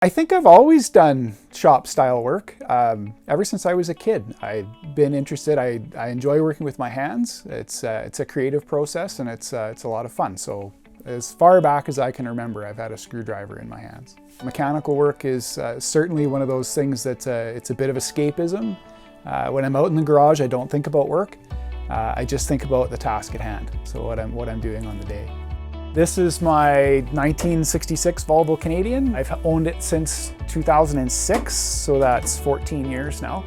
I think I've always done shop style work. Ever since I was a kid, I've been interested. I enjoy working with my hands. It's a creative process, and it's a lot of fun. So as far back as I can remember, I've had a screwdriver in my hands. Mechanical work is certainly one of those things that it's a bit of escapism. When I'm out in the garage, I don't think about work. I just think about the task at hand. So what I'm doing on the day. This is my 1966 Volvo Canadian. I've owned it since 2006, so that's 14 years now.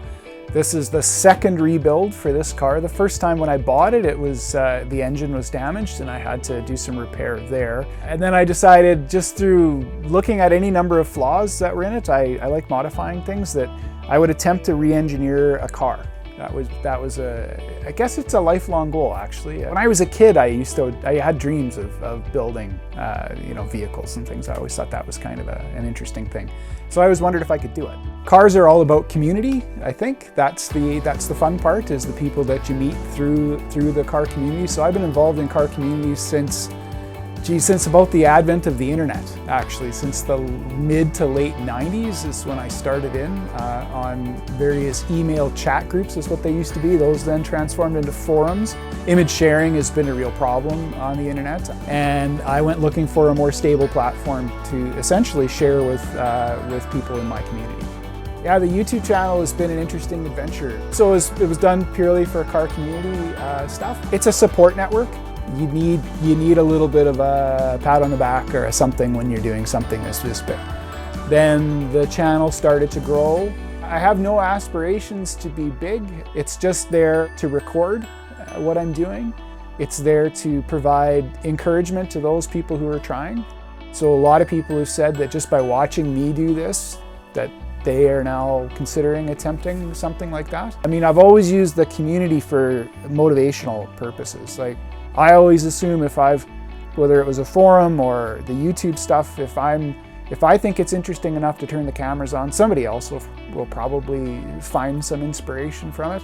This is the second rebuild for this car. The first time when I bought it, the engine was damaged and I had to do some repair there. And then I decided, just through looking at any number of flaws that were in it, I like modifying things, that I would attempt to re-engineer a car. I guess it's a lifelong goal, actually. When I was a kid, I had dreams of building, vehicles and things. I always thought that was kind of an interesting thing. So I always wondered if I could do it. Cars are all about community, I think. That's the fun part, is the people that you meet through the car community. So I've been involved in car communities since about the advent of the internet, actually. Since the mid to late 90s is when I started in on various email chat groups, is what they used to be. Those then transformed into forums. Image sharing has been a real problem on the internet, and I went looking for a more stable platform to essentially share with people in my community. Yeah, the YouTube channel has been an interesting adventure. So it was done purely for car community stuff. It's a support network. You need a little bit of a pat on the back or something when you're doing something this big. Then the channel started to grow. I have no aspirations to be big. It's just there to record what I'm doing. It's there to provide encouragement to those people who are trying. So a lot of people have said that just by watching me do this, that they are now considering attempting something like that. I mean, I've always used the community for motivational purposes. Like, I always assume whether it was a forum or the YouTube stuff, if I think it's interesting enough to turn the cameras on, somebody else will probably find some inspiration from it.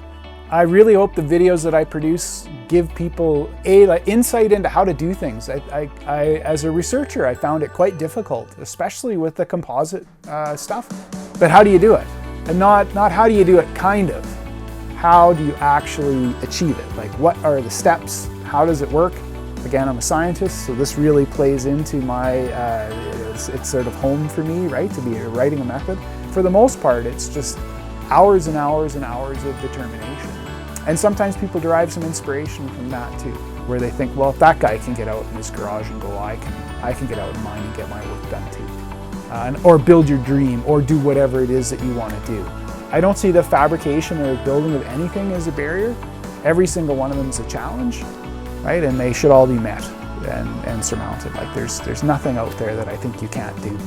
I really hope the videos that I produce give people insight into how to do things. As a researcher, I found it quite difficult, especially with the composite stuff. But how do you do it? And not how do you do it, kind of. How do you actually achieve it? Like, what are the steps? How does it work? Again, I'm a scientist, so this really plays into my, it's sort of home for me, right? To be writing a method. For the most part, it's just hours and hours and hours of determination. And sometimes people derive some inspiration from that too, where they think, well, if that guy can get out in his garage and go, I can get out in mine and get my work done too. Or build your dream, or do whatever it is that you want to do. I don't see the fabrication or building of anything as a barrier. Every single one of them is a challenge, right? And they should all be met and surmounted. Like, there's nothing out there that I think you can't do.